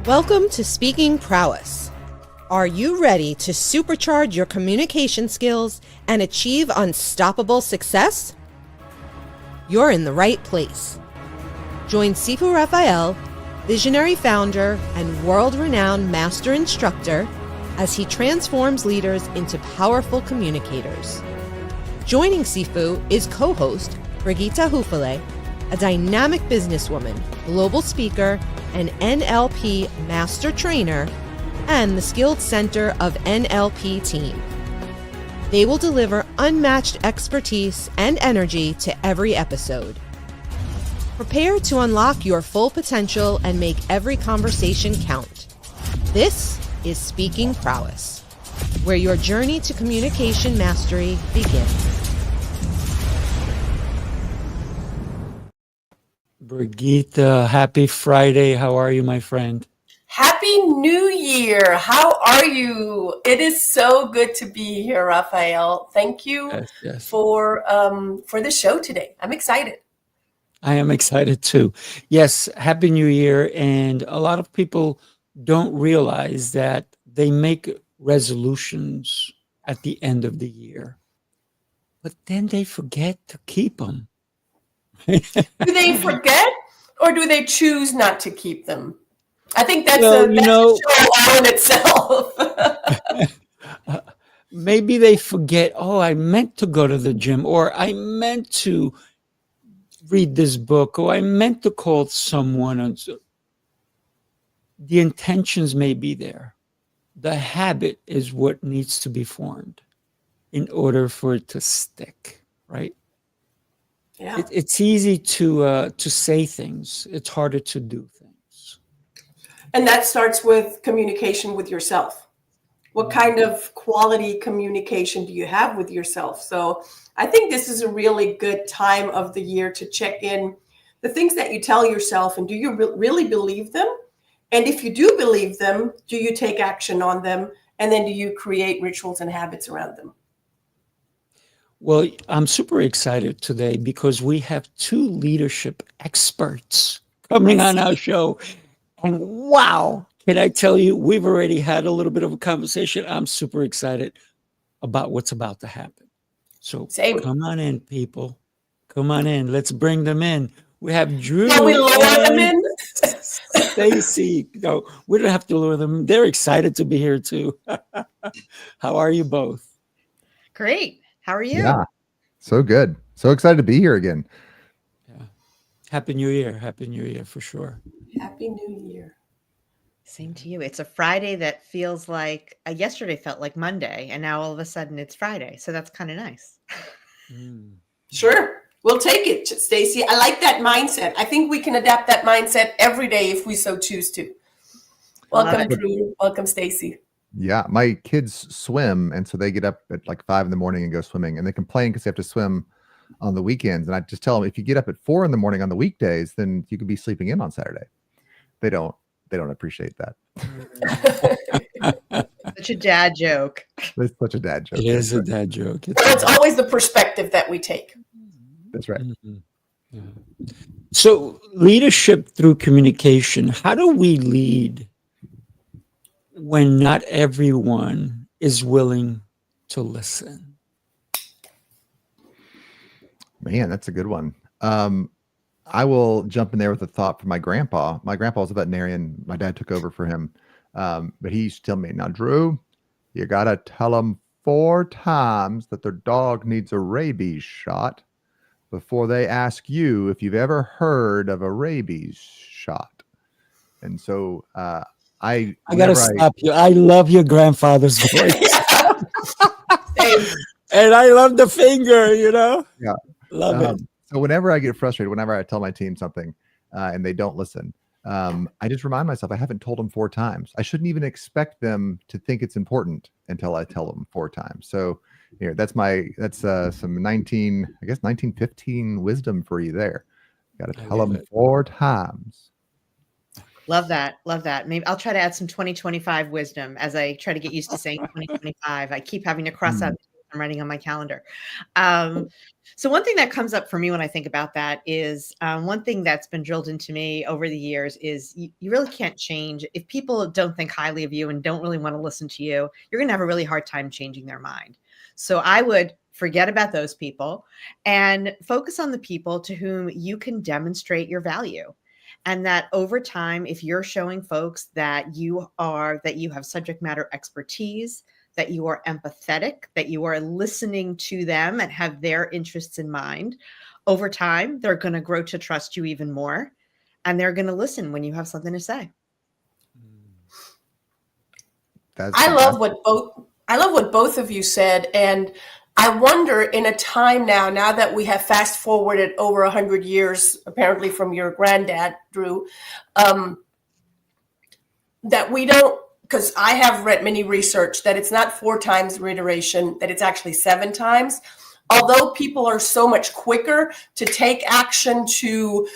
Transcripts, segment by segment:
Welcome to Speaking Prowess. Are you ready to supercharge your communication skills and achieve unstoppable success? You're in the right place. Join Sifu Rafael, visionary founder and world-renowned master instructor, as he transforms leaders into powerful communicators. Joining Sifu is co-host Brigitta Hoeferle, a dynamic businesswoman, global speaker, and NLP Master Trainer, and the Skilled Center of NLP team. They will deliver unmatched expertise and energy to every episode. Prepare to unlock your full potential and make every conversation count. This is Speaking Prowess, where your journey to communication mastery begins. Brigitta, happy Friday. How are you, my friend? Happy New Year. How are you? It is so good to be here, Rafael. Thank you for the show today. I'm excited. I am excited too. Yes, Happy New Year. And a lot of people don't realize that they make resolutions at the end of the year, but then they forget to keep them. Do they forget or do they choose not to keep them? I think that's a show all in itself. Maybe they forget, I meant to go to the gym, or I meant to read this book, or I meant to call someone. And so the intentions may be there. The habit is what needs to be formed in order for it to stick, right? Yeah. It's easy to say things. It's harder to do things. And that starts with communication with yourself. What kind of quality communication do you have with yourself? So I think this is a really good time of the year to check in the things that you tell yourself, and do you really believe them? And if you do believe them, do you take action on them? And then do you create rituals and habits around them? Well, I'm super excited today because we have two leadership experts coming on our show. And wow, can I tell you, we've already had a little bit of a conversation. I'm super excited about what's about to happen. So come on in, people. Come on in. Let's bring them in. We have Drew. Can we lower them in? Stacy. No, we don't have to lower them. They're excited to be here too. How are you both? Great. How are you? Yeah, so good. So excited to be here again. Yeah. Happy New Year. Happy New Year for sure. Happy New Year. Same to you. It's a Friday that feels like yesterday felt like Monday, and now all of a sudden it's Friday. So that's kind of nice. Sure. We'll take it, Stacy. I like that mindset. I think we can adapt that mindset every day if we so choose to. Welcome, Drew. Welcome, Stacy. Yeah, my kids swim, and so they get up at like 5 a.m. and go swimming, and they complain because they have to swim on the weekends. And I just tell them, if you get up at 4 a.m. on the weekdays, then you could be sleeping in on Saturday. They don't appreciate that. Such a dad joke. It's such a dad joke. It is a dad joke. It's always the perspective that we take. That's right. Mm-hmm. Yeah. So leadership through communication. How do we lead when not everyone is willing to listen? Man, that's a good one. I will jump in there with a thought from my grandpa. My grandpa was a veterinarian. My dad took over for him. But he used to tell me, now, Drew, you got to tell them 4 times that their dog needs a rabies shot before they ask you if you've ever heard of a rabies shot. And so I got to stop you. I love your grandfather's voice. And I love the finger, Yeah. Love it. So whenever I get frustrated, whenever I tell my team something and they don't listen, I just remind myself I haven't told them 4 times. I shouldn't even expect them to think it's important until I tell them 4 times. So that's some 1915 wisdom for you there. Got to tell them 4 times. Love that. Love that. Maybe I'll try to add some 2025 wisdom as I try to get used to saying 2025. I keep having to cross out I'm writing on my calendar. So one thing that comes up for me when I think about that is one thing that's been drilled into me over the years is you really can't change. If people don't think highly of you and don't really want to listen to you, you're going to have a really hard time changing their mind. So I would forget about those people and focus on the people to whom you can demonstrate your value. And that over time, if you're showing folks that you have subject matter expertise, that you are empathetic, that you are listening to them and have their interests in mind, over time, they're going to grow to trust you even more. And they're going to listen when you have something to say. I love what both of you said. And I wonder, in a time now that we have fast forwarded over 100 years, apparently from your granddad, Drew, that we don't, because I have read many research that it's not 4 times reiteration, that it's actually 7 times. Although people are so much quicker to take action, to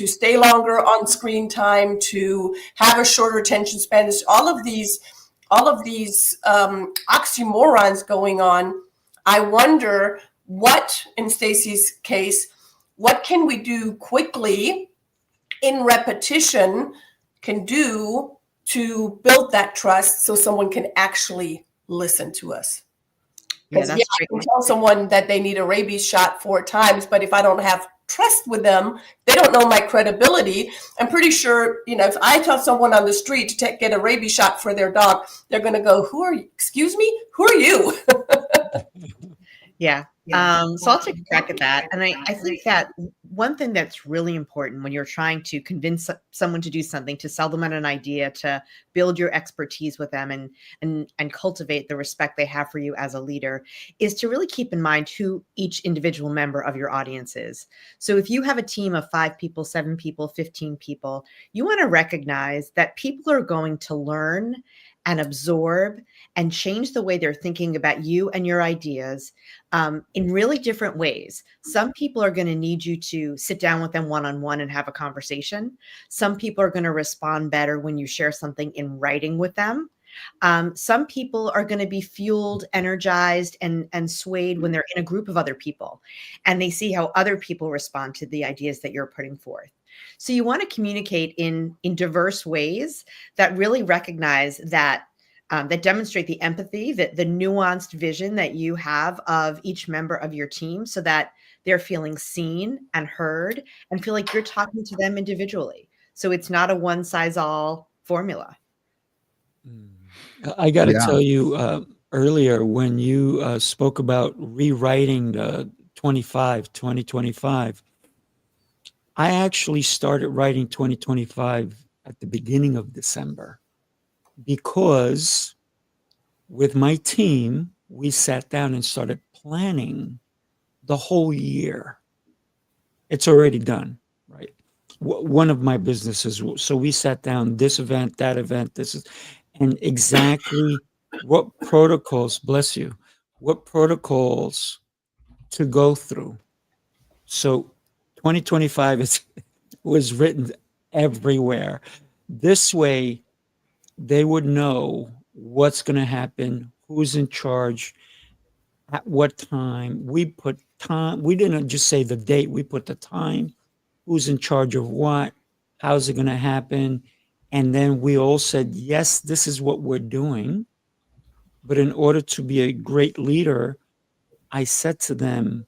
stay longer on screen time, to have a shorter attention span, all of these oxymorons going on. I wonder what, in Stacy's case, what can we do quickly in repetition can do to build that trust so someone can actually listen to us. Because I can tell someone that they need a rabies shot 4 times, but if I don't have trust with them, they don't know my credibility. I'm pretty sure, if I tell someone on the street to get a rabies shot for their dog, they're going to go, "Who are you? Excuse me? Who are you?" Yeah. So I'll take a crack at that. And I think that one thing that's really important when you're trying to convince someone to do something, to sell them on an idea, to build your expertise with them and cultivate the respect they have for you as a leader, is to really keep in mind who each individual member of your audience is. So if you have a team of 5 people, 7 people, 15 people, you want to recognize that people are going to learn and absorb and change the way they're thinking about you and your ideas in really different ways. Some people are going to need you to sit down with them one-on-one and have a conversation. Some people are going to respond better when you share something in writing with them. Some people are going to be fueled, energized, and swayed when they're in a group of other people and they see how other people respond to the ideas that you're putting forth. So you want to communicate in diverse ways that really recognize that, that demonstrate the empathy, the nuanced vision that you have of each member of your team, so that they're feeling seen and heard and feel like you're talking to them individually. So it's not a one-size-all formula. I got to tell you, earlier when you spoke about rewriting the 2025, I actually started writing 2025 at the beginning of December, because with my team, we sat down and started planning the whole year. It's already done, right? One of my businesses. So we sat down, this event, that event, and exactly what protocols, bless you, what protocols to go through. So 2025 was written everywhere. This way, they would know what's going to happen, who's in charge, at what time. We put time. We didn't just say the date. We put the time, who's in charge of what, how's it going to happen. And then we all said, yes, this is what we're doing. But in order to be a great leader, I said to them,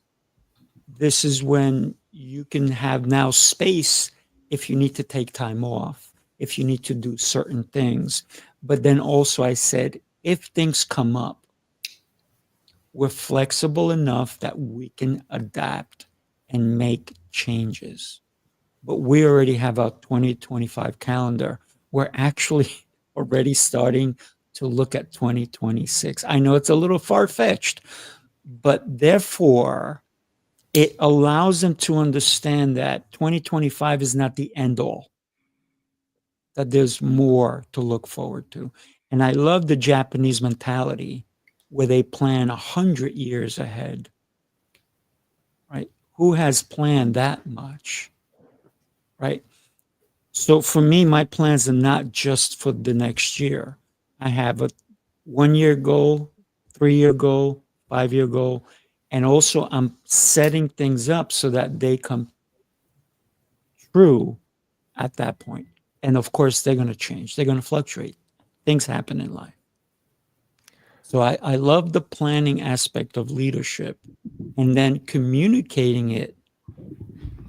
this is when you can have now space if you need to take time off, if you need to do certain things. But then also I said, if things come up, we're flexible enough that we can adapt and make changes. But we already have our 2025 calendar. We're actually already starting to look at 2026. I know it's a little far-fetched, but therefore it allows them to understand that 2025 is not the end all, that there's more to look forward to. And I love the Japanese mentality where they plan 100 years ahead, right? Who has planned that much, right? So for me, my plans are not just for the next year. I have a 1-year goal, 3-year goal, 5-year goal. And also I'm setting things up so that they come true at that point. And of course, they're going to change. They're going to fluctuate. Things happen in life. So I love the planning aspect of leadership and then communicating it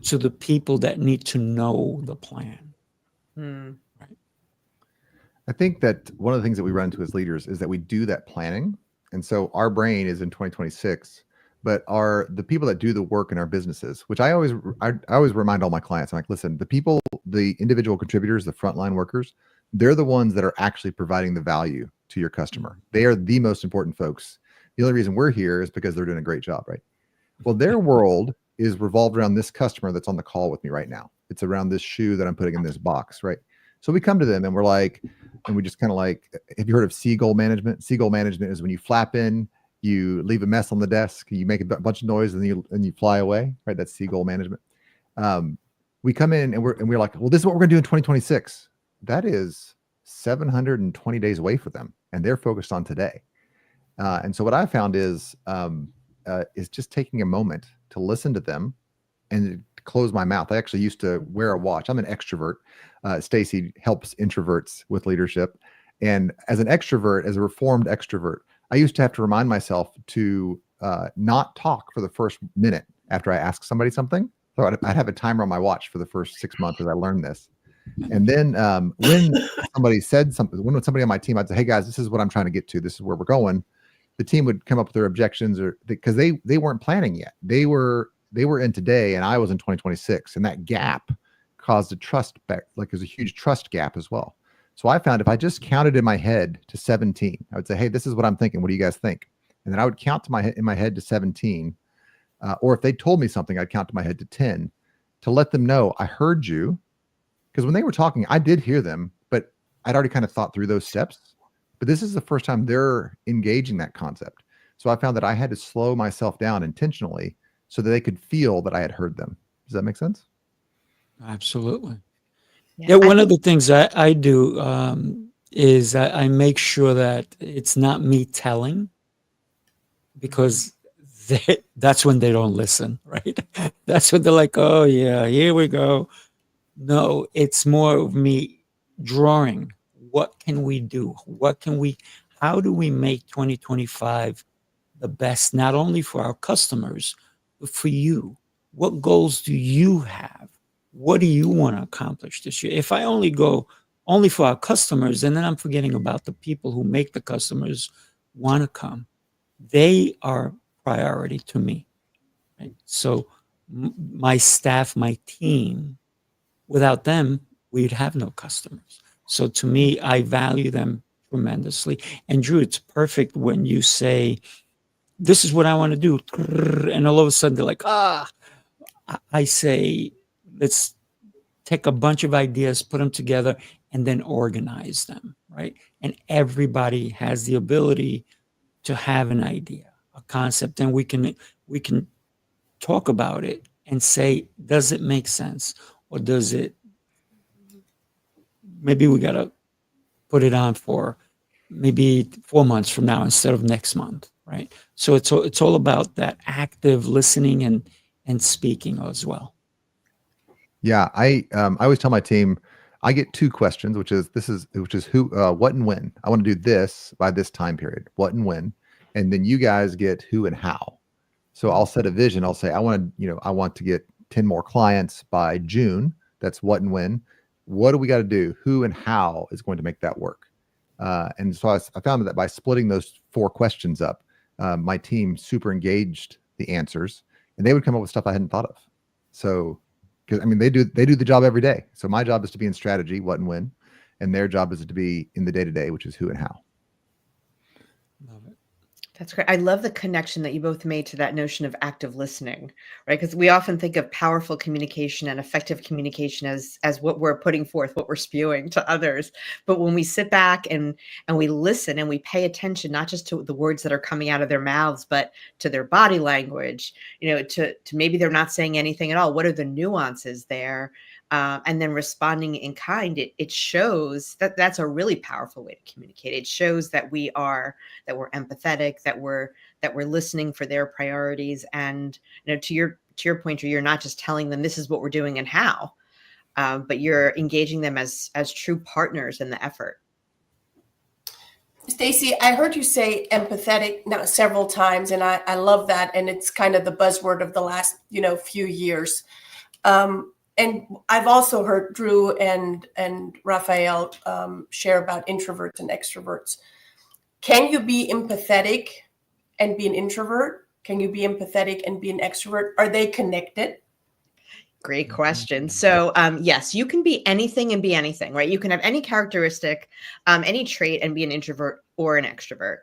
to the people that need to know the plan. Hmm. I think that one of the things that we run into as leaders is that we do that planning. And so our brain is in 2026, but are the people that do the work in our businesses, which I always remind all my clients, I'm like, listen, the people, the individual contributors, the frontline workers, they're the ones that are actually providing the value to your customer. They are the most important folks. The only reason we're here is because they're doing a great job, right? Well, their world is revolved around this customer that's on the call with me right now. It's around this shoe that I'm putting in this box, right? So we come to them and we're like, and we just kind of like, have you heard of seagull management? Seagull management is when you flap in, you leave a mess on the desk, you make a bunch of noise, and you fly away, right? That's seagull management. We come in and we're like, well, this is what we're going to do in 2026. That is 720 days away for them, and they're focused on today. And so what I found is just taking a moment to listen to them and close my mouth. I actually used to wear a watch. I'm an extrovert. Stacy helps introverts with leadership. And as an extrovert, as a reformed extrovert, I used to have to remind myself to not talk for the first minute after I ask somebody something. So I'd have a timer on my watch for the first 6 months as I learned this. And then when somebody said something, when somebody on my team, I'd say, hey guys, this is what I'm trying to get to. This is where we're going. The team would come up with their objections, or because they weren't planning yet. They were in today and I was in 2026. And that gap caused a trust back, like there's a huge trust gap as well. So I found if I just counted in my head to 17, I would say, hey, this is what I'm thinking. What do you guys think? And then I would count in my head to 17. Or if they told me something, I'd count to my head to 10 to let them know I heard you. Because when they were talking, I did hear them, but I'd already kind of thought through those steps. But this is the first time they're engaging that concept. So I found that I had to slow myself down intentionally so that they could feel that I had heard them. Does that make sense? Absolutely. Yeah, one of the things I do is I make sure that it's not me telling, because that's when they don't listen, right? That's when they're like, oh yeah, here we go. No, it's more of me drawing. What can we do? How do we make 2025 the best, not only for our customers, but for you? What goals do you have? What do you want to accomplish this year? If I only go for our customers, and then I'm forgetting about the people who make the customers want to come. They are priority to me. Right? So my staff, my team, without them, we'd have no customers. So to me, I value them tremendously. And Drew, it's perfect when you say, this is what I want to do. And all of a sudden they're like, I say, let's take a bunch of ideas, put them together, and then organize them, right? And everybody has the ability to have an idea, a concept, and we can talk about it and say, does it make sense? Or does it, maybe we got to put it on for maybe 4 months from now instead of next month, right? So it's all about that active listening and speaking as well. Yeah, I always tell my team, I get 2 questions, which is who, what, and when. I want to do this by this time period, what and when, and then you guys get who and how. So I'll set a vision. I'll say I want to get 10 more clients by June. That's what and when. What do we got to do? Who and how is going to make that work? And so I found that by splitting those 4 questions up, my team super engaged the answers, and they would come up with stuff I hadn't thought of. So, because I mean, they do the job every day. So my job is to be in strategy, what and when, and their job is to be in the day-to-day, which is who and how. Love it. That's great. I love the connection that you both made to that notion of active listening, right? Because we often think of powerful communication and effective communication as what we're putting forth, what we're spewing to others. But when we sit back and we listen and we pay attention, not just to the words that are coming out of their mouths, but to their body language, to maybe they're not saying anything at all. What are the nuances there? and then responding in kind, it shows that that's a really powerful way to communicate. It shows that we're empathetic, that we're listening for their priorities. And, to your point, you're not just telling them this is what we're doing and how, but you're engaging them as true partners in the effort. Stacey, I heard you say empathetic now several times, and I love that. And it's kind of the buzzword of the last, few years. And I've also heard Drew and Rafael share about introverts and extroverts. Can you be empathetic and be an introvert? Can you be empathetic and be an extrovert? Are they connected? Great question. So yes, you can be anything and be anything, right? You can have any characteristic, any trait, and be an introvert or an extrovert.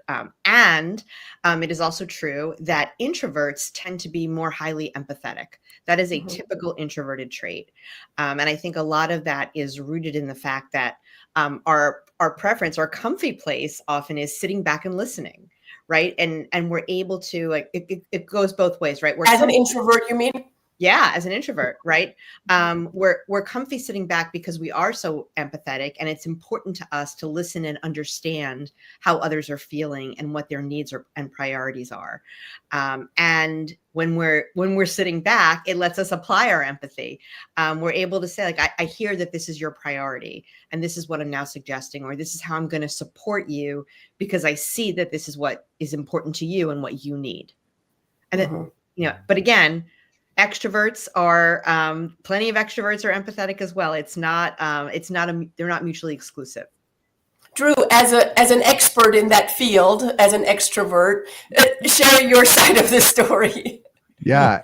And it is also true that introverts tend to be more highly empathetic. That is a typical introverted trait. And I think a lot of that is rooted in the fact that our preference, our comfy place often is sitting back and listening, right? And we're able to, like, it goes both ways, right? As an introvert, you mean? Yeah, as an introvert, right? We're comfy sitting back because we are so empathetic, and it's important to us to listen and understand how others are feeling and what their needs and priorities are. And when we're sitting back, it lets us apply our empathy. We're able to say, like, I hear that this is your priority, and this is what I'm now suggesting, or this is how I'm going to support you because I see that this is what is important to you and what you need. And then, but again, extroverts are plenty of extroverts are empathetic as well. They're not mutually exclusive. Drew, as an expert in that field, as an extrovert, share your side of the story. Yeah,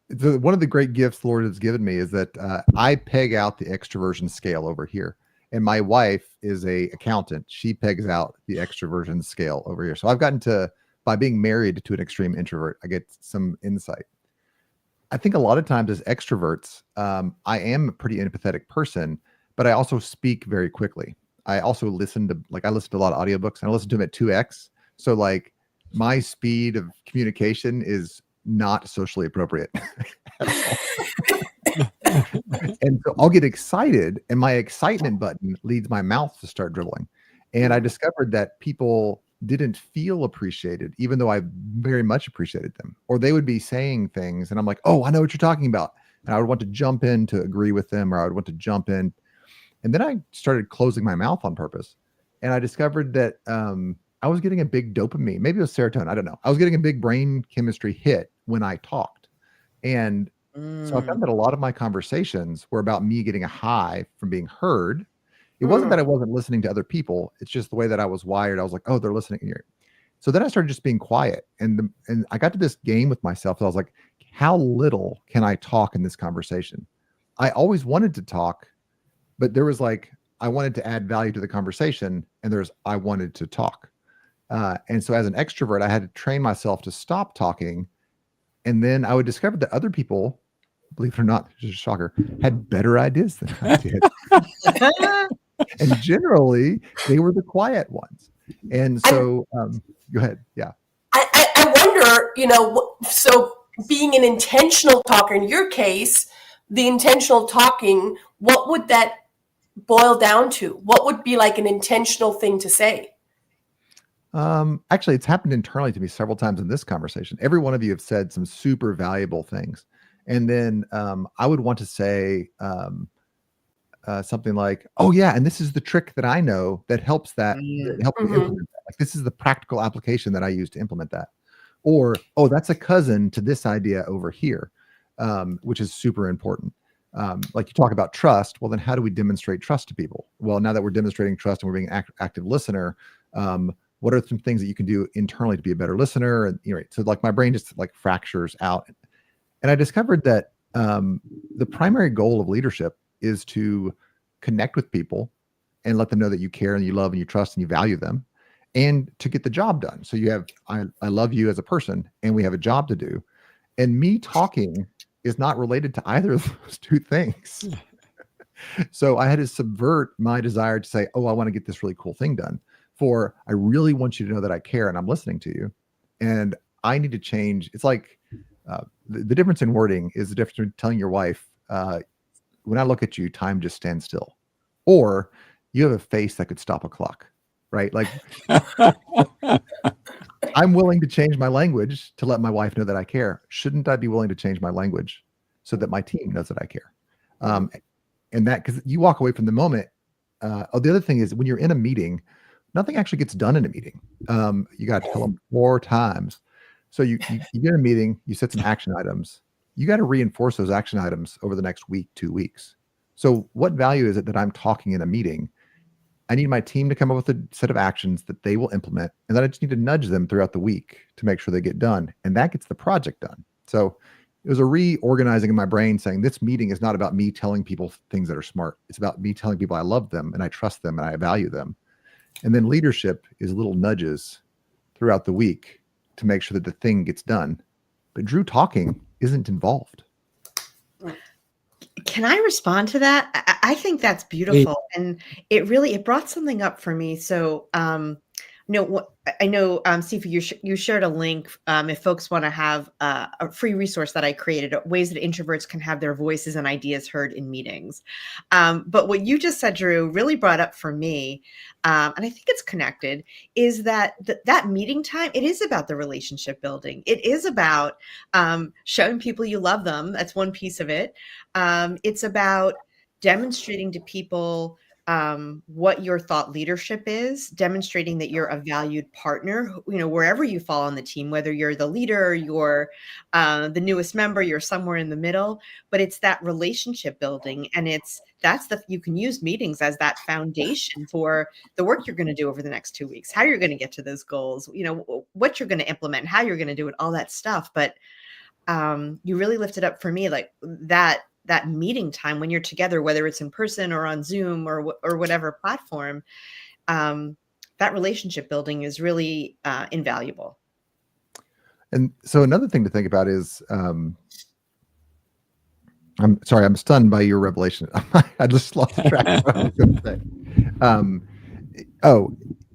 one of the great gifts the Lord has given me is that I peg out the extroversion scale over here, and my wife is a accountant. She pegs out the extroversion scale over here. So I've gotten to, by being married to an extreme introvert, I get some insight. I think a lot of times as extroverts, I am a pretty empathetic person, but I also speak very quickly. I also listen to a lot of audiobooks, and I listen to them at 2x. So like my speed of communication is not socially appropriate at all. And so I'll get excited, and my excitement button leads my mouth to start dribbling. And I discovered that people didn't feel appreciated, even though I very much appreciated them. Or they would be saying things, and I'm like, oh, I know what you're talking about. And I would want to jump in to agree with them, or I would want to jump in. And then I started closing my mouth on purpose. And I discovered that I was getting a big dopamine, maybe it was serotonin, I don't know. I was getting a big brain chemistry hit when I talked. And so I found that a lot of my conversations were about me getting a high from being heard. It wasn't that I wasn't listening to other people. It's just the way that I was wired. I was like, oh, they're listening here. So then I started just being quiet. And I got to this game with myself. I was like, how little can I talk in this conversation? I always wanted to talk, but there was like, I wanted to add value to the conversation, and I wanted to talk. And so as an extrovert, I had to train myself to stop talking. And then I would discover that other people, believe it or not, just a shocker, had better ideas than I did. And generally, they were the quiet ones. And so, go ahead. Yeah. I wonder, so being an intentional talker, in your case, the intentional talking, what would that boil down to? What would be like an intentional thing to say? Actually, it's happened internally to me several times in this conversation. Every one of you have said some super valuable things. And then I would want to say something like, oh yeah, and this is the trick that I know that helps that help me implement that. Like, this is the practical application that I use to implement that. Or, oh, that's a cousin to this idea over here, which is super important. Like you talk about trust. Well, then how do we demonstrate trust to people? Well, now that we're demonstrating trust and we're being an active listener, what are some things that you can do internally to be a better listener? And so like my brain just like fractures out. And I discovered that the primary goal of leadership is to connect with people and let them know that you care and you love and you trust and you value them, and to get the job done. So you have, I love you as a person, and we have a job to do. And me talking is not related to either of those two things. So I had to subvert my desire to say, oh, I want to get this really cool thing done, for I really want you to know that I care and I'm listening to you. And I need to change. It's like the difference in wording is the difference between telling your wife, when I look at you, time just stands still. Or you have a face that could stop a clock, right? Like I'm willing to change my language to let my wife know that I care. Shouldn't I be willing to change my language so that my team knows that I care? And that, because you walk away from the moment. The other thing is when you're in a meeting, nothing actually gets done in a meeting. You got to tell them 4 times. So you get a meeting, you set some action items. You got to reinforce those action items over the next week, 2 weeks. So what value is it that I'm talking in a meeting? I need my team to come up with a set of actions that they will implement, and then I just need to nudge them throughout the week to make sure they get done. And that gets the project done. So it was a reorganizing in my brain saying this meeting is not about me telling people things that are smart. It's about me telling people I love them and I trust them and I value them. And then leadership is little nudges throughout the week to make sure that the thing gets done. But Drew talking isn't involved. Can I respond to that? I think that's beautiful. And it brought something up for me. So, I know, Sifu, you shared a link. If folks want to have a free resource that I created, ways that introverts can have their voices and ideas heard in meetings. But what you just said, Drew, really brought up for me, and I think it's connected, is that that meeting time, it is about the relationship building. It is about showing people you love them. That's one piece of it. It's about demonstrating to people what your thought leadership is, demonstrating that you're a valued partner, wherever you fall on the team, whether you're the leader, you're the newest member, you're somewhere in the middle, but it's that relationship building. And you can use meetings as that foundation for the work you're going to do over the next 2 weeks, how you're going to get to those goals, what you're going to implement, how you're going to do it, all that stuff. But you really lifted up for me, like that meeting time when you're together, whether it's in person or on Zoom or whatever platform, that relationship building is really invaluable. And so another thing to think about is, I'm sorry, I'm stunned by your revelation. I just lost track of what I was going to say.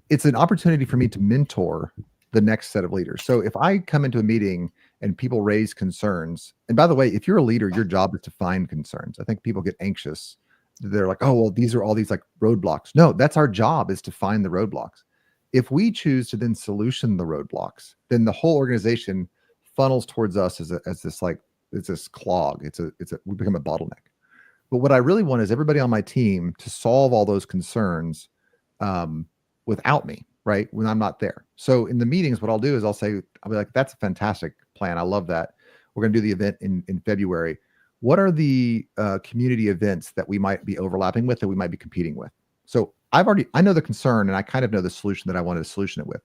It's an opportunity for me to mentor the next set of leaders. So if I come into a meeting and people raise concerns, and by the way, if you're a leader, your job is to find concerns. I think people get anxious. They're like, oh, well, these are all these like roadblocks. No, that's our job, is to find the roadblocks. If we choose to then solution the roadblocks, then the whole organization funnels towards us as this like, it's this clog. We become a bottleneck. But what I really want is everybody on my team to solve all those concerns without me, right? When I'm not there. So in the meetings, what I'll do is I'll be like, that's a fantastic plan. I love that. We're going to do the event in February. What are the community events that we might be overlapping with, that we might be competing with? So I know the concern and I kind of know the solution that I wanted to solution it with.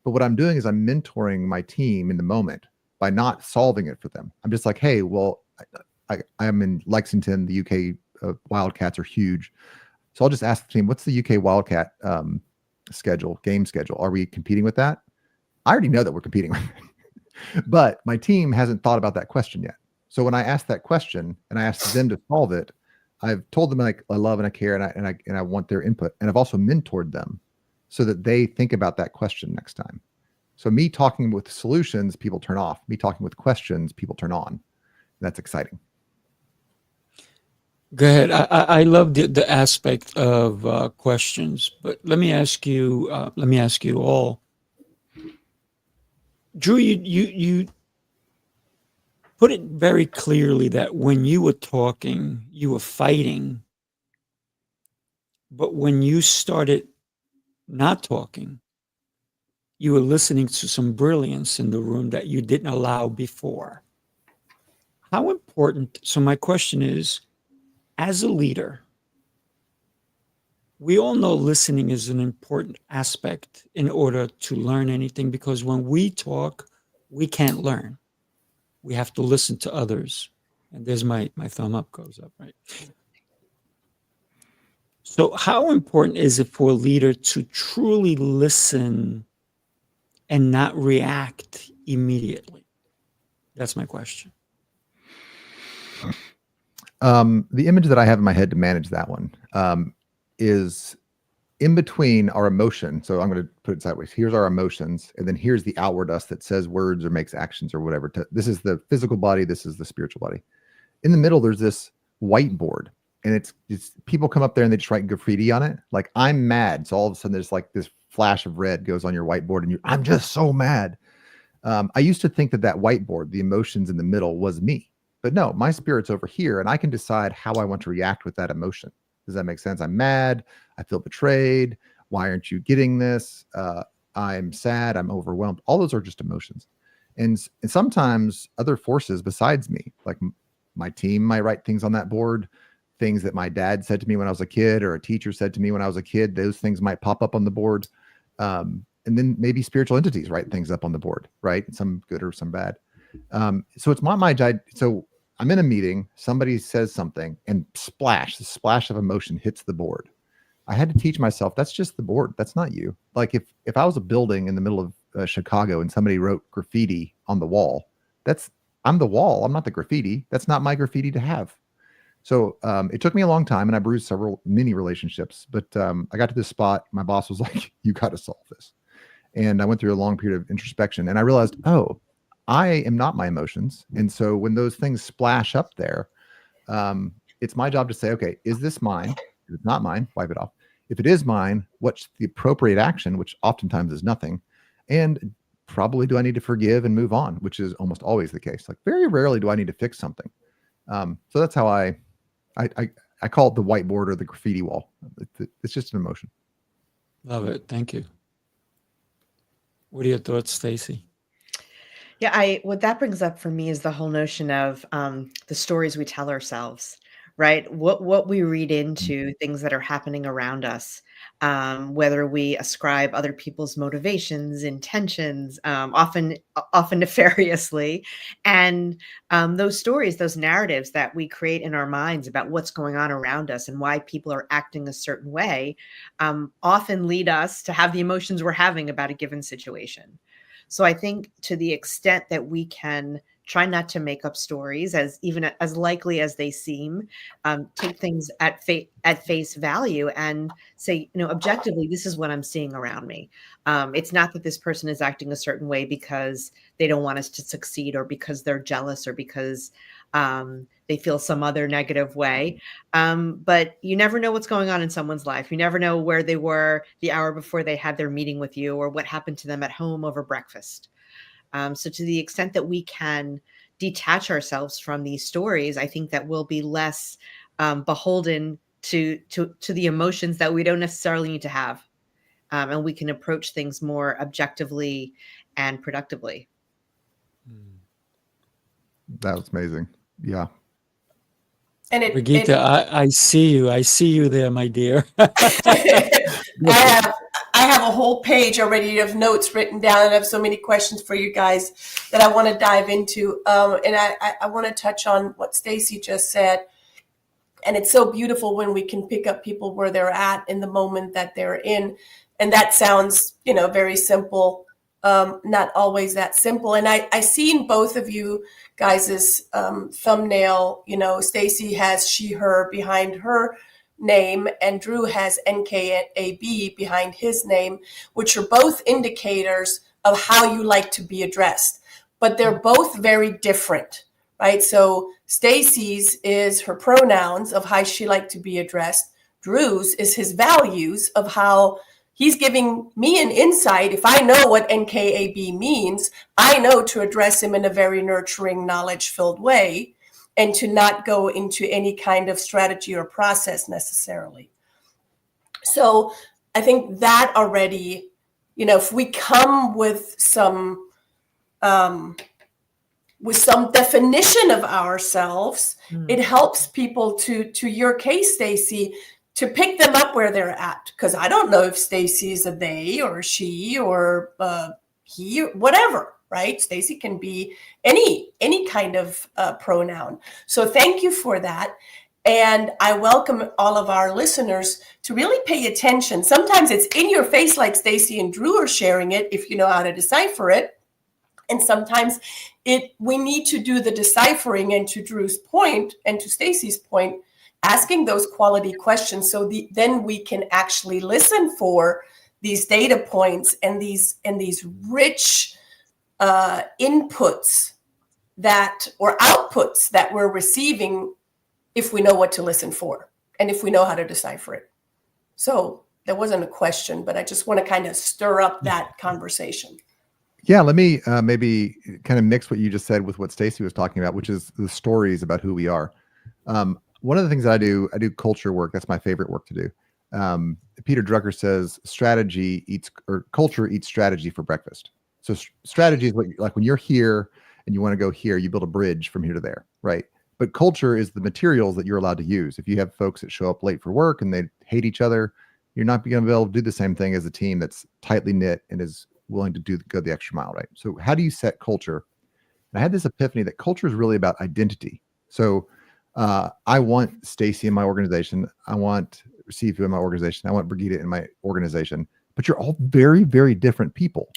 But what I'm doing is I'm mentoring my team in the moment by not solving it for them. I'm just like, hey, well, I'm in Lexington, the UK Wildcats are huge. So I'll just ask the team, what's the UK Wildcat game schedule? Are we competing with that? I already know that we're competing with it, but my team hasn't thought about that question yet. So when I ask that question and I ask them to solve it, I've told them like I love and I care and I want their input, and I've also mentored them so that they think about that question next time. So me talking with solutions, people turn off. Me talking with questions, people turn on. That's exciting. Go ahead. I love the aspect of questions, but let me ask you all. Drew, you put it very clearly that when you were talking, you were fighting, but when you started not talking, you were listening to some brilliance in the room that you didn't allow before. How important? So my question is, as a leader, we all know listening is an important aspect in order to learn anything, because when we talk, we can't learn. We have to listen to others. And there's my thumb up goes up, right? So how important is it for a leader to truly listen and not react immediately? That's my question. The image that I have in my head to manage that one is in between our emotion. So I'm going to put it sideways. Here's our emotions, and then here's the outward us that says words or makes actions or whatever. This is the physical body. This is the spiritual body. In the middle, there's this whiteboard, and it's people come up there and they just write graffiti on it. Like, I'm mad. So all of a sudden there's like this flash of red goes on your whiteboard and I'm just so mad. I used to think that whiteboard, the emotions in the middle, was me, but no, my spirit's over here and I can decide how I want to react with that emotion. Does that make sense? I'm mad. I feel betrayed. Why aren't you getting this? I'm sad. I'm overwhelmed. All those are just emotions. And sometimes other forces besides me, like my team might write things on that board, things that my dad said to me when I was a kid or a teacher said to me when I was a kid. Those things might pop up on the board. And then maybe spiritual entities write things up on the board, right? Some good or some bad. So it's not my job. So I'm in a meeting, somebody says something and the splash of emotion hits the board. I had to teach myself, that's just the board. That's not you. Like if I was a building in the middle of Chicago and somebody wrote graffiti on the wall, I'm the wall. I'm not the graffiti. That's not my graffiti to have. So it took me a long time and I bruised many relationships, but I got to this spot. My boss was like, you got to solve this. And I went through a long period of introspection and I realized, oh, I am not my emotions. And so when those things splash up there, it's my job to say, okay, is this mine? If it's not mine, wipe it off. If it is mine, what's the appropriate action, which oftentimes is nothing? And probably do I need to forgive and move on, which is almost always the case. Like very rarely do I need to fix something. So that's how I call it the whiteboard or the graffiti wall. It's just an emotion. Love it. Thank you. What are your thoughts, Stacy? Yeah, what that brings up for me is the whole notion of the stories we tell ourselves, right? What we read into things that are happening around us, whether we ascribe other people's motivations, intentions, often nefariously, and those stories, those narratives that we create in our minds about what's going on around us and why people are acting a certain way, often lead us to have the emotions we're having about a given situation. So I think to the extent that we can try not to make up stories as likely as they seem, take things at face value and say, objectively, this is what I'm seeing around me. It's not that this person is acting a certain way because they don't want us to succeed or because they're jealous or because they feel some other negative way. But you never know what's going on in someone's life. You never know where they were the hour before they had their meeting with you or what happened to them at home over breakfast. So to the extent that we can detach ourselves from these stories, I think that we'll be less beholden to the emotions that we don't necessarily need to have. And we can approach things more objectively and productively. That was amazing. Yeah. And Brigitta, I see you. I see you there, my dear. I have a whole page already of notes written down, and I have so many questions for you guys that I want to dive into. And I want to touch on what Stacy just said. And it's so beautiful when we can pick up people where they're at in the moment that they're in. And that sounds, very simple, not always that simple. And I see in both of you guys' thumbnail, Stacy has she, her behind her name, and Drew has NKAB behind his name, which are both indicators of how you like to be addressed. But they're both very different, right? So Stacy's is her pronouns of how she liked to be addressed. Drew's is his values of how he's giving me an insight. If I know what NKAB means, I know to address him in a very nurturing, knowledge-filled way and to not go into any kind of strategy or process necessarily. So I think that already, if we come with some definition of ourselves, it helps people to your case, Stacy, to pick them up where they're at. Because I don't know if Stacy is a they or she or he or whatever, right? Stacy can be any kind of pronoun. So thank you for that. And I welcome all of our listeners to really pay attention. Sometimes it's in your face like Stacy and Drew are sharing it if you know how to decipher it. And sometimes we need to do the deciphering, and to Drew's point and to Stacy's point, asking those quality questions so then we can actually listen for these data points and these rich inputs or outputs that we're receiving if we know what to listen for. and if we know how to decipher it. So that wasn't a question, but I just want to kind of stir up that conversation. Yeah, let me maybe kind of mix what you just said with what Stacy was talking about, which is the stories about who we are. One of the things that I do culture work. That's my favorite work to do. Peter Drucker says culture eats strategy for breakfast. So strategy is what, like when you're here and you want to go here, you build a bridge from here to there, right? But culture is the materials that you're allowed to use. If you have folks that show up late for work and they hate each other, you're not going to be able to do the same thing as a team that's tightly knit and is willing to go the extra mile, right? So how do you set culture? And I had this epiphany that culture is really about identity. So I want Stacy in my organization. I want Sifu in my organization. I want Brigitta in my organization. But you're all very, very different people.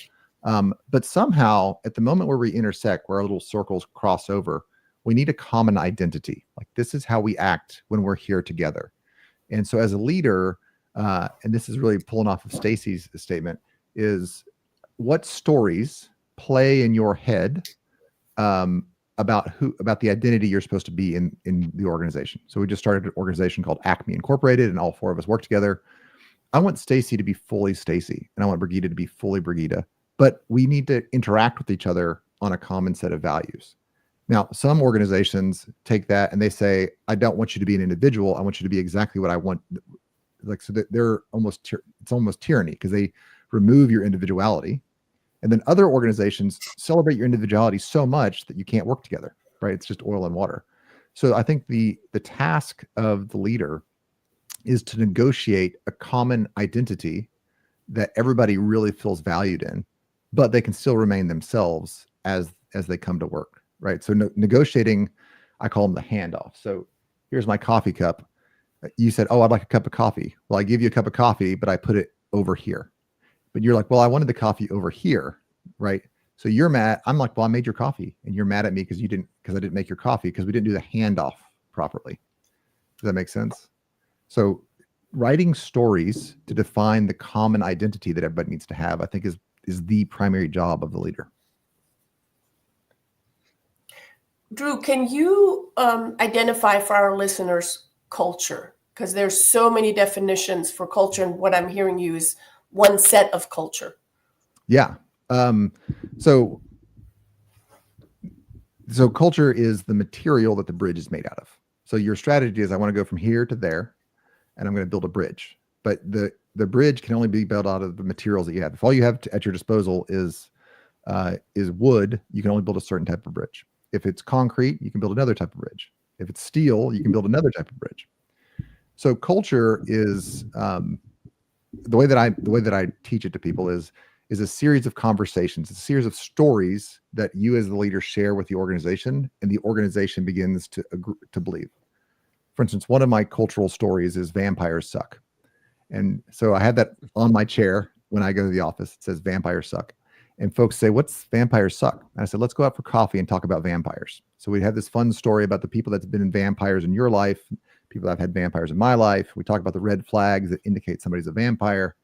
But somehow at the moment where we intersect, where our little circles cross over, we need a common identity. Like this is how we act when we're here together. And so as a leader, and this is really pulling off of Stacy's statement, is what stories play in your head about the identity you're supposed to be in the organization. So we just started an organization called Acme Incorporated, and all four of us work together. I want Stacy to be fully Stacy, and I want Brigitta to be fully Brigitta. But we need to interact with each other on a common set of values. Now, some organizations take that and they say, I don't want you to be an individual. I want you to be exactly what I want. Like, so that it's almost tyranny because they remove your individuality. And then other organizations celebrate your individuality so much that you can't work together, right? It's just oil and water. So I think the task of the leader is to negotiate a common identity that everybody really feels valued in, but they can still remain themselves as they come to work, right? So negotiating, I call them the handoff. So here's my coffee cup. You said, oh, I'd like a cup of coffee. Well, I give you a cup of coffee, but I put it over here. But you're like, well, I wanted the coffee over here, right? So you're mad. I'm like, well, I made your coffee, and you're mad at me because I didn't make your coffee because we didn't do the handoff properly. Does that make sense? So writing stories to define the common identity that everybody needs to have, I think is the primary job of the leader. Drew, can you identify for our listeners culture? Because there's so many definitions for culture, and what I'm hearing you is one set of culture. Yeah. So culture is the material that the bridge is made out of. So your strategy is I want to go from here to there, and I'm going to build a bridge. But the bridge can only be built out of the materials that you have. If all you have at your disposal is wood, you can only build a certain type of bridge. If it's concrete, you can build another type of bridge. If it's steel, you can build another type of bridge. So culture is the way that I teach it to people is a series of conversations, a series of stories that you as the leader share with the organization, and the organization begins to believe. For instance, one of my cultural stories is vampires suck. And so I had that on my chair when I go to the office. It says vampires suck. And folks say, what's vampires suck? And I said, let's go out for coffee and talk about vampires. So we have this fun story about the people that's been in vampires in your life, people that have had vampires in my life. We talk about the red flags that indicate somebody's a vampire.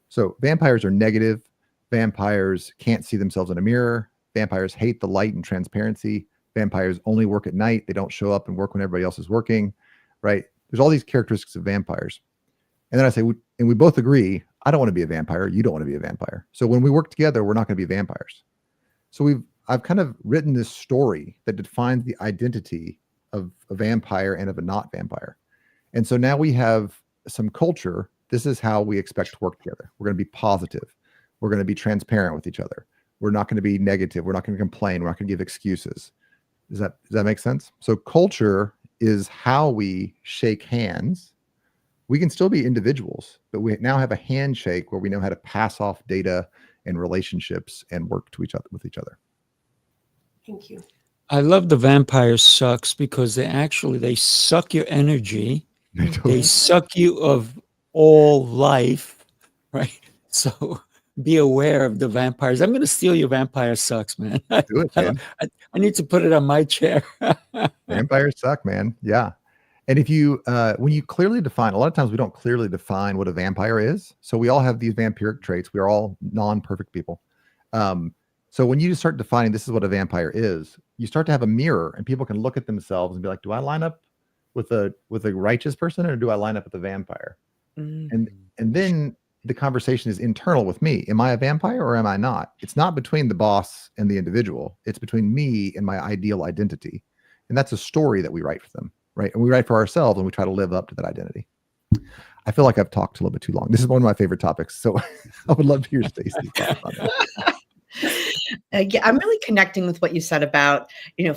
So vampires are negative. Vampires can't see themselves in a mirror. Vampires hate the light and transparency. Vampires only work at night. They don't show up and work when everybody else is working, right? There's all these characteristics of vampires. And then I say, and we both agree, I don't want to be a vampire. You don't want to be a vampire. So when we work together, we're not going to be vampires. So I've kind of written this story that defines the identity of a vampire and of a not vampire. And so now we have some culture. This is how we expect to work together. We're going to be positive. We're going to be transparent with each other. We're not going to be negative. We're not going to complain. We're not going to give excuses. Does that make sense? So culture is how we shake hands. We can still be individuals, but we now have a handshake where we know how to pass off data and relationships and work with each other. Thank you. I love the vampire sucks because they suck your energy. They suck you of all life, right? So be aware of the vampires. I'm going to steal your vampire sucks, man. Do it, man. I need to put it on my chair. Vampires suck, man. Yeah. And if you, when you clearly define, a lot of times we don't clearly define what a vampire is. So we all have these vampiric traits. We are all non-perfect people. So when you just start defining this is what a vampire is, you start to have a mirror and people can look at themselves and be like, do I line up with a righteous person, or do I line up with a vampire? And then the conversation is internal with me. Am I a vampire or am I not? It's not between the boss and the individual. It's between me and my ideal identity. And that's a story that we write for them, right? And we write for ourselves, and we try to live up to that identity. I feel like I've talked a little bit too long. This is one of my favorite topics. So I would love to hear Stacey's thoughts on that. Yeah, I'm really connecting with what you said about,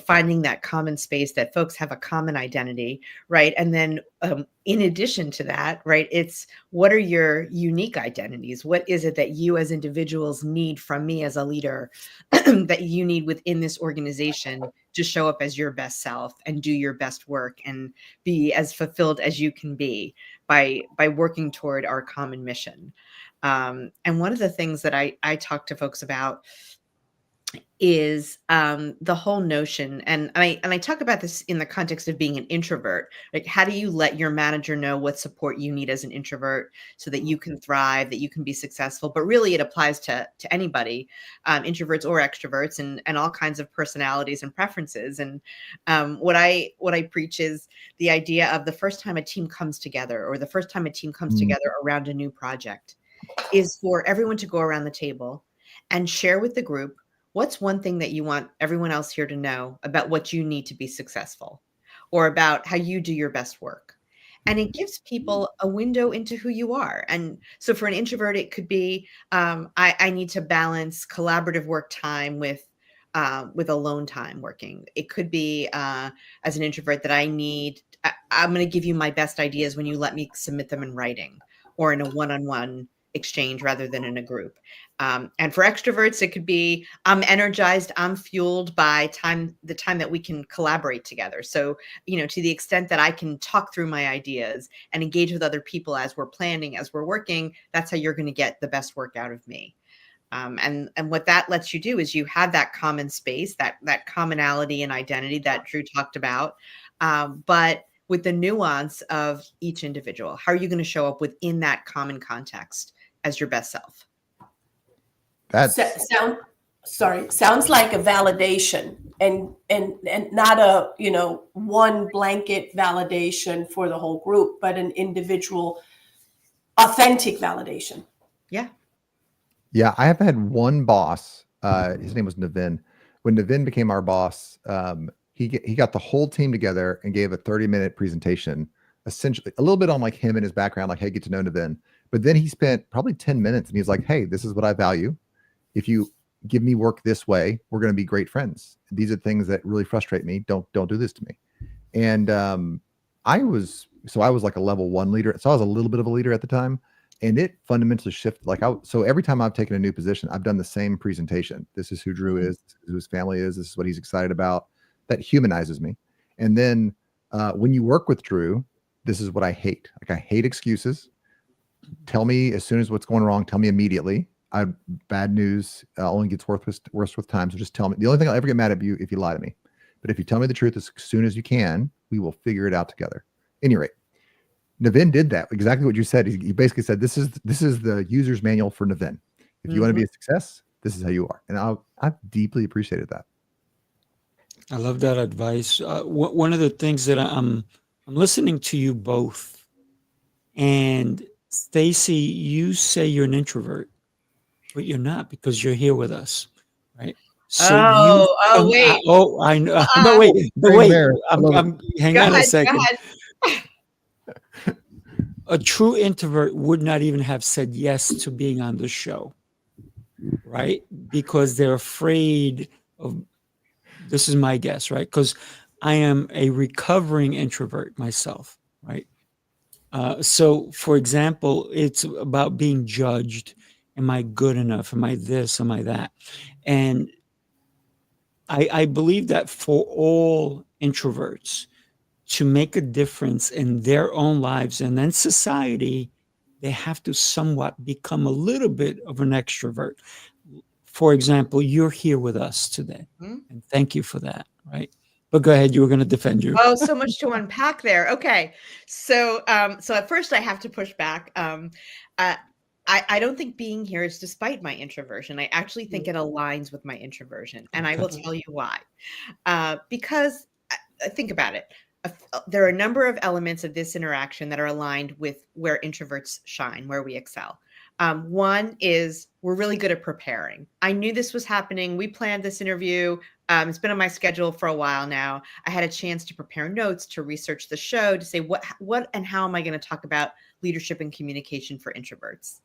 finding that common space, that folks have a common identity, right? And then in addition to that, right, it's what are your unique identities? What is it that you as individuals need from me as a leader that you need within this organization to show up as your best self and do your best work and be as fulfilled as you can be by working toward our common mission. And one of the things that I talk to folks about is the whole notion, and I talk about this in the context of being an introvert. Like, how do you let your manager know what support you need as an introvert so that you can thrive, that you can be successful? But really, it applies to anybody, introverts or extroverts, and all kinds of personalities and preferences. And what I preach is the idea of the first time a team comes together, or the first time a team comes together around a new project, is for everyone to go around the table and share with the group, what's one thing that you want everyone else here to know about what you need to be successful, or about how you do your best work? And it gives people a window into who you are. And so for an introvert, it could be, I need to balance collaborative work time with alone time working. It could be, as an introvert, that I'm going to give you my best ideas when you let me submit them in writing or in a one-on-one exchange rather than in a group. And for extroverts, it could be, I'm energized, I'm fueled by the time that we can collaborate together. So, to the extent that I can talk through my ideas and engage with other people as we're planning, as we're working, that's how you're going to get the best work out of me. And what that lets you do is you have that common space, that commonality and identity that Drew talked about, but with the nuance of each individual. How are you going to show up within that common context as your best self? Sounds like a validation and not a, one blanket validation for the whole group, but an individual authentic validation. Yeah. Yeah, I have had one boss. His name was Navin. When Navin became our boss, he got the whole team together and gave a 30-minute presentation, essentially a little bit on like him and his background, like, hey, get to know Navin. But then he spent probably 10 minutes and he's like, hey, this is what I value. If you give me work this way, we're going to be great friends. These are things that really frustrate me. Don't do this to me. And I was like a level 1 leader. So I was a little bit of a leader at the time. And it fundamentally shifted. So every time I've taken a new position, I've done the same presentation. This is who Drew is, this is who his family is, this is what he's excited about. That humanizes me. And then when you work with Drew, this is what I hate. Like, I hate excuses. Tell me as soon as what's going wrong, tell me immediately. Bad news only gets worse with time. So just tell me. The only thing I'll ever get mad at you if you lie to me. But if you tell me the truth as soon as you can, we will figure it out together. At any rate, Navin did that. Exactly what you said. He basically said, this is the user's manual for Navin. If you want to be a success, this is how you are. And I deeply appreciated that. I love that advice. One of the things that I'm listening to you both, and Stacey, you say you're an introvert, but you're not, because you're here with us, right? So wait. I know. But wait. Hang on a second. A true introvert would not even have said yes to being on the show, right? Because they're afraid of, this is my guess, right? Because I am a recovering introvert myself, right? So, for example, it's about being judged. Am I good enough? Am I this? Am I that? And I believe that for all introverts to make a difference in their own lives and then society, they have to somewhat become a little bit of an extrovert. For example, you're here with us today, and thank you for that, right? But go ahead, you were going to defend you. Oh, so much to unpack there. Okay. So at first I have to push back. I don't think being here is despite my introversion. I actually think it aligns with my introversion. And I will tell you why. Because think about it. there are a number of elements of this interaction that are aligned with where introverts shine, where we excel. One is we're really good at preparing. I knew this was happening. We planned this interview. It's been on my schedule for a while now. I had a chance to prepare notes, to research the show, to say what and how am I going to talk about leadership and communication for introverts.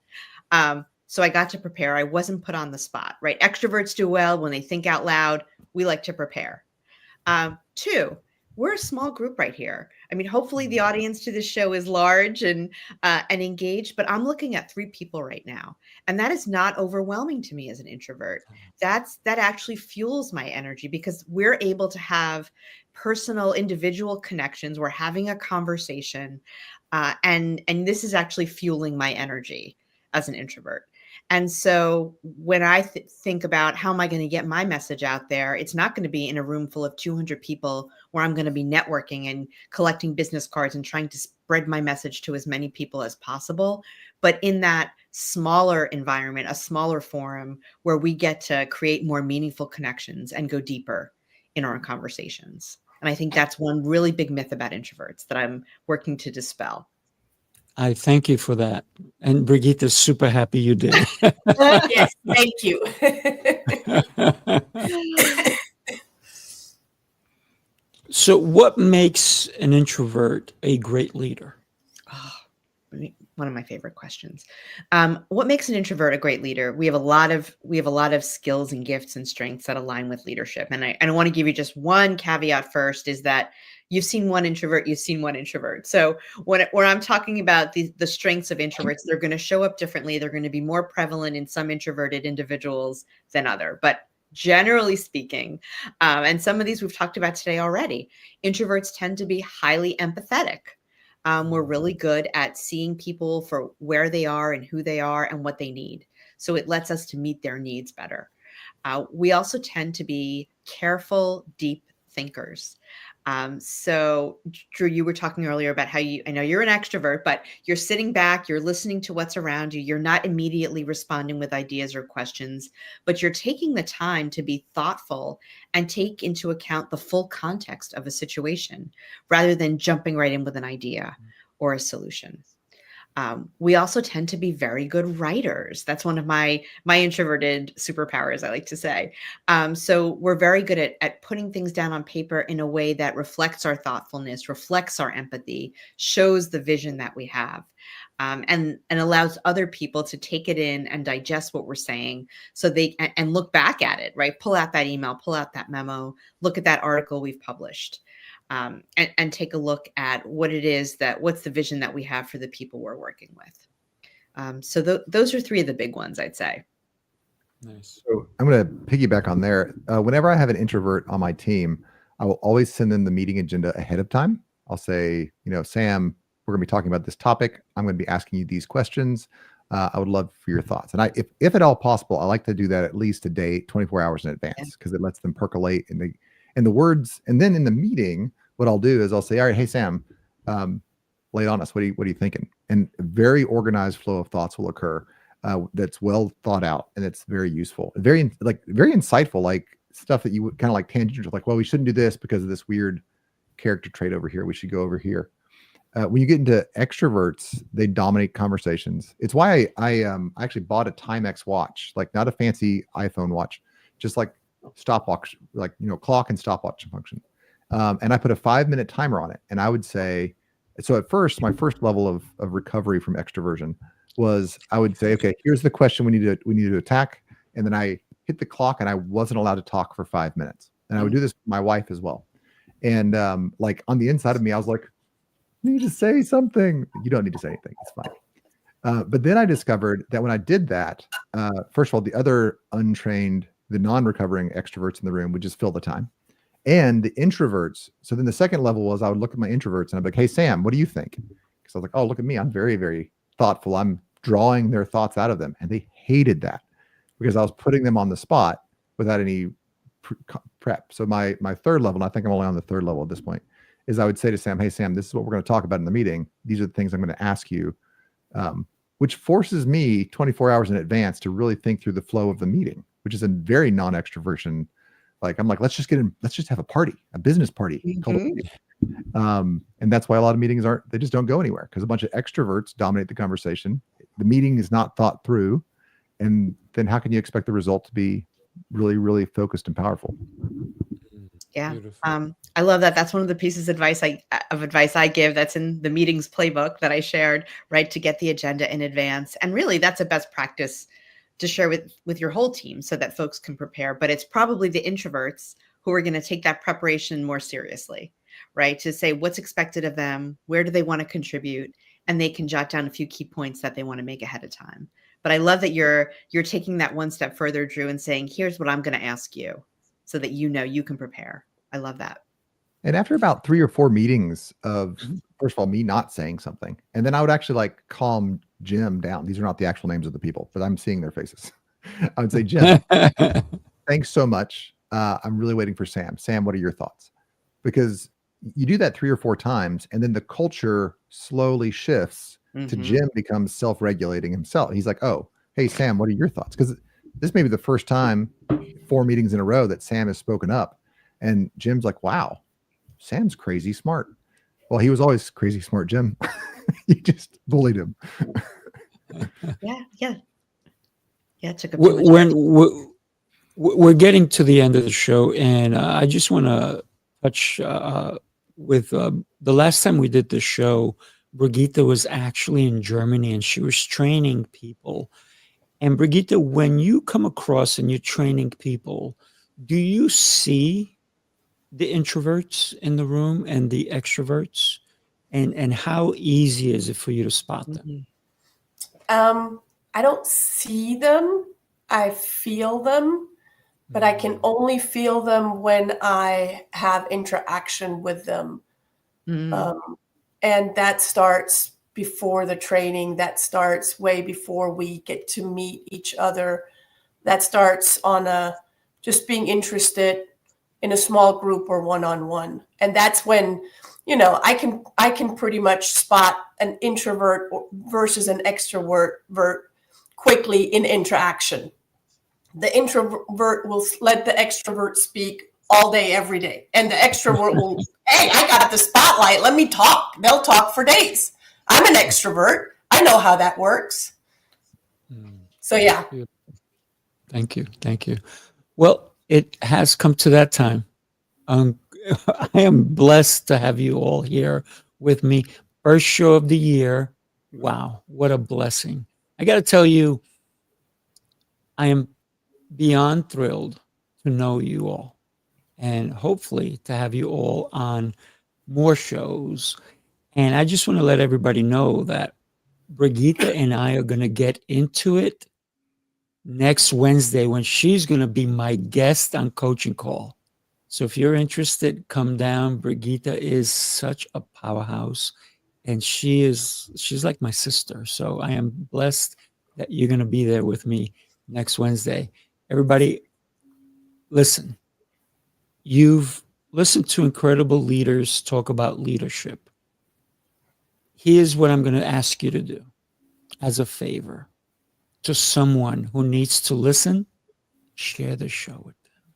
So I got to prepare. I wasn't put on the spot, right? Extroverts do well when they think out loud. We like to prepare. Two, we're a small group right here. I mean, hopefully the audience to this show is large and engaged, but I'm looking at 3 people right now. And that is not overwhelming to me as an introvert. That actually fuels my energy because we're able to have personal, individual connections. We're having a conversation. And this is actually fueling my energy as an introvert. And so when I think about how am I going to get my message out there, it's not going to be in a room full of 200 people where I'm going to be networking and collecting business cards and trying to spread my message to as many people as possible. But in that smaller environment, a smaller forum where we get to create more meaningful connections and go deeper in our conversations. And I think that's one really big myth about introverts that I'm working to dispel. I thank you for that. And Brigitta's super happy you did. Yes, thank you. So what makes an introvert a great leader? Oh, one of my favorite questions. What makes an introvert a great leader? We have a lot of skills and gifts and strengths that align with leadership. And I want to give you just one caveat first is that you've seen one introvert, you've seen one introvert. So when I'm talking about the strengths of introverts, they're going to show up differently. They're going to be more prevalent in some introverted individuals than other. But generally speaking, and some of these we've talked about today already, introverts tend to be highly empathetic. We're really good at seeing people for where they are and who they are and what they need. So it lets us to meet their needs better. We also tend to be careful, deep thinkers. So Drew, you were talking earlier about how I know you're an extrovert, but you're sitting back, you're listening to what's around you. You're not immediately responding with ideas or questions, but you're taking the time to be thoughtful and take into account the full context of a situation rather than jumping right in with an idea or a solution. We also tend to be very good writers. That's one of my introverted superpowers, I like to say. So we're very good at putting things down on paper in a way that reflects our thoughtfulness, reflects our empathy, shows the vision that we have, and allows other people to take it in and digest what we're saying so they and look back at it, right? Pull out that email, pull out that memo, look at that article we've published. And take a look at what it is what's the vision that we have for the people we're working with. So those are 3 of the big ones, I'd say. Nice. So I'm going to piggyback on there. Whenever I have an introvert on my team, I will always send them the meeting agenda ahead of time. I'll say, Sam, we're going to be talking about this topic. I'm going to be asking you these questions. I would love for your thoughts. And if at all possible, I like to do that at least a day, 24 hours in advance, because it lets them percolate and the words. And then in the meeting, what I'll do is I'll say, all right, hey, Sam, lay it on us. What are you thinking? And a very organized flow of thoughts will occur that's well thought out. And it's very useful, very insightful, like stuff that you would kind of like tangential, like, well, we shouldn't do this because of this weird character trait over here. We should go over here. When you get into extroverts, they dominate conversations. It's why I actually bought a Timex watch, like not a fancy iPhone watch, just like stopwatch, like, clock and stopwatch function. And I put a 5-minute timer on it. And I would say, so at first, my first level of recovery from extroversion was I would say, okay, here's the question we need to attack. And then I hit the clock and I wasn't allowed to talk for 5 minutes. And I would do this with my wife as well. And like on the inside of me, I was like, you need to say something. You don't need to say anything. It's fine. But then I discovered that when I did that, first of all, the other untrained, the non-recovering extroverts in the room would just fill the time. And the introverts. So then the second level was I would look at my introverts and I'd be like, hey, Sam, what do you think? Because I was like, oh, look at me. I'm very, very thoughtful. I'm drawing their thoughts out of them. And they hated that because I was putting them on the spot without any prep. So my third level, and I think I'm only on the third level at this point, is I would say to Sam, hey, Sam, this is what we're going to talk about in the meeting. These are the things I'm going to ask you, which forces me 24 hours in advance to really think through the flow of the meeting, which is a very non-extroversion. Like, I'm like, let's just have a party, a business party. Mm-hmm. And that's why a lot of meetings they just don't go anywhere, because a bunch of extroverts dominate the conversation. The meeting is not thought through. And then how can you expect the result to be really, really focused and powerful? Yeah. Beautiful. I love that. That's one of the pieces of advice I give. That's in the meetings playbook that I shared, right? To get the agenda in advance. And really that's a best practice to share with your whole team so that folks can prepare. But it's probably the introverts who are going to take that preparation more seriously, right? To say what's expected of them, where do they want to contribute, and they can jot down a few key points that they want to make ahead of time. But I love that you're taking that one step further, Drew, and saying, here's what I'm going to ask you so that you can prepare. I love that. And after about 3 or 4 meetings of, first of all, me not saying something, and then I would actually like calm Jim down. These are not the actual names of the people, but I'm seeing their faces. I would say, Jim, thanks so much. I'm really waiting for Sam. Sam, what are your thoughts? Because you do that 3 or 4 times, and then the culture slowly shifts to Jim becomes self-regulating himself. He's like, oh, hey, Sam, what are your thoughts? Because this may be the first time 4 meetings in a row that Sam has spoken up. And Jim's like, wow, Sam's crazy smart. Well, he was always crazy smart, Jim. You just bullied him. Yeah. It took up too much. We're getting to the end of the show, and I just want to touch with the last time we did the show, Brigitta was actually in Germany, and she was training people. And Brigitta, when you come across and you're training people, do you see the introverts in the room and the extroverts? And how easy is it for you to spot them? I don't see them. I feel them, but I can only feel them when I have interaction with them. And that starts before the training. That starts way before we get to meet each other. That starts on just being interested in a small group or one-on-one. And that's when, I can pretty much spot an introvert versus an extrovert quickly in interaction. The introvert will let the extrovert speak all day, every day. And the extrovert will, hey, I got the spotlight. Let me talk. They'll talk for days. I'm an extrovert. I know how that works. So, yeah. Thank you. Well, it has come to that time. I am blessed to have you all here with me. First show of the year. Wow, what a blessing. I got to tell you, I am beyond thrilled to know you all, and hopefully to have you all on more shows. And I just want to let everybody know that Brigitta and I are going to get into it next Wednesday when she's going to be my guest on Coaching Call. So if you're interested, come down. Brigitta is such a powerhouse, and she's like my sister. So I am blessed that you're going to be there with me next Wednesday. Everybody, listen. You've listened to incredible leaders talk about leadership. Here's what I'm going to ask you to do as a favor to someone who needs to listen. Share the show with them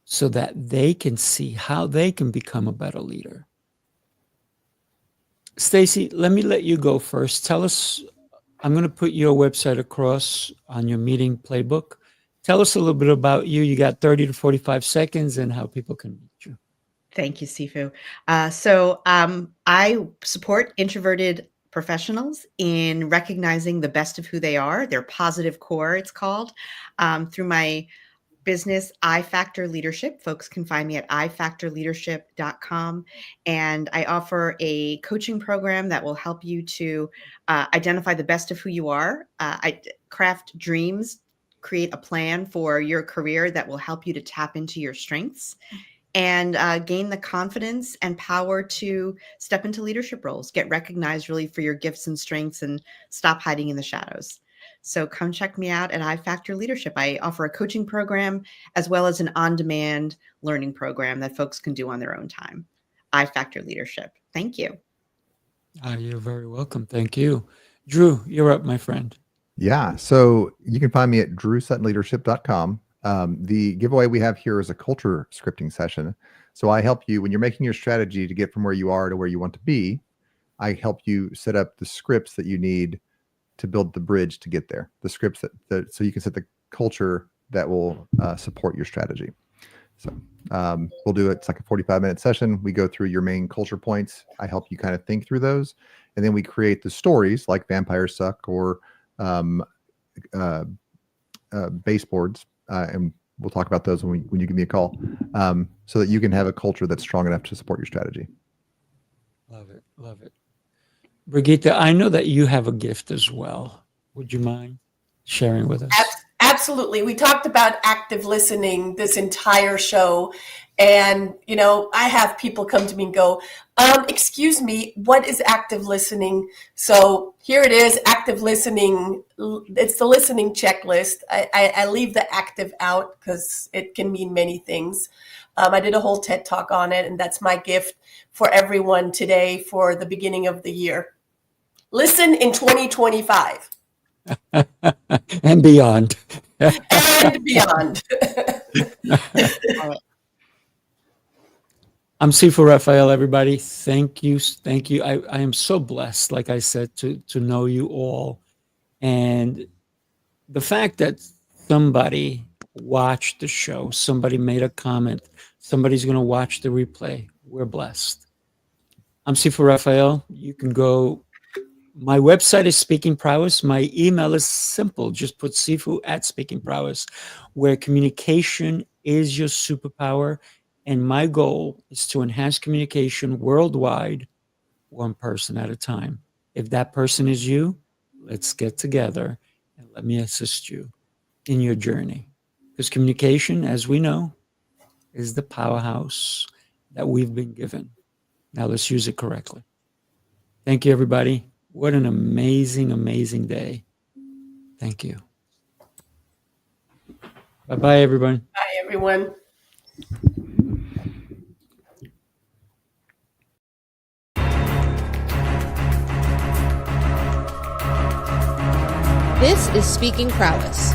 so that they can see how they can become a better leader. Stacy, let me let you go first. Tell us, I'm going to put your website across on your meeting playbook. Tell us a little bit about you. You got 30 to 45 seconds and how people can reach you. Thank you, Sifu. So I support introverted professionals in recognizing the best of who they are, their positive core, it's called, through my business, iFactor Leadership. Folks can find me at ifactorleadership.com. And I offer a coaching program that will help you to identify the best of who you are. I craft dreams, create a plan for your career that will help you to tap into your strengths and gain the confidence and power to step into leadership roles, get recognized really for your gifts and strengths, and stop hiding in the shadows. So come check me out at iFactor Leadership. I offer a coaching program as well as an on-demand learning program that folks can do on their own time. iFactor Leadership. Thank you. You're very welcome. Thank you. Drew, you're up, my friend. Yeah. So you can find me at drewsuttonleadership.com. The giveaway we have here is a culture scripting session. So I help you when you're making your strategy to get from where you are to where you want to be. I help you set up the scripts that you need to build the bridge to get there. The scripts that so you can set the culture that will support your strategy. So we'll do it. It's like a 45-minute session. We go through your main culture points. I help you kind of think through those. And then we create the stories like Vampires Suck or baseboards. And we'll talk about those when you give me a call, so that you can have a culture that's strong enough to support your strategy. Love it. Love it. Brigitta, I know that you have a gift as well. Would you mind sharing with us? Absolutely. We talked about active listening this entire show. And, I have people come to me and go, excuse me, what is active listening? So here it is, active listening. It's the listening checklist. I leave the active out because it can mean many things. I did a whole TED Talk on it, and that's my gift for everyone today for the beginning of the year. Listen in 2025. And beyond. And beyond. I'm Sifu Rafael, everybody. Thank you. Thank you. I am so blessed, like I said, to know you all. And the fact that somebody watched the show, somebody made a comment, somebody's going to watch the replay, we're blessed. I'm Sifu Rafael. You can go. My website is Speaking Prowess. My email is simple. Just put Sifu at Speaking Prowess, where communication is your superpower. And my goal is to enhance communication worldwide, one person at a time. If that person is you, let's get together and let me assist you in your journey. Because communication, as we know, is the powerhouse that we've been given. Now let's use it correctly. Thank you, everybody. What an amazing, amazing day. Thank you. Bye-bye, everyone. Bye, everyone. This is Speaking Prowess,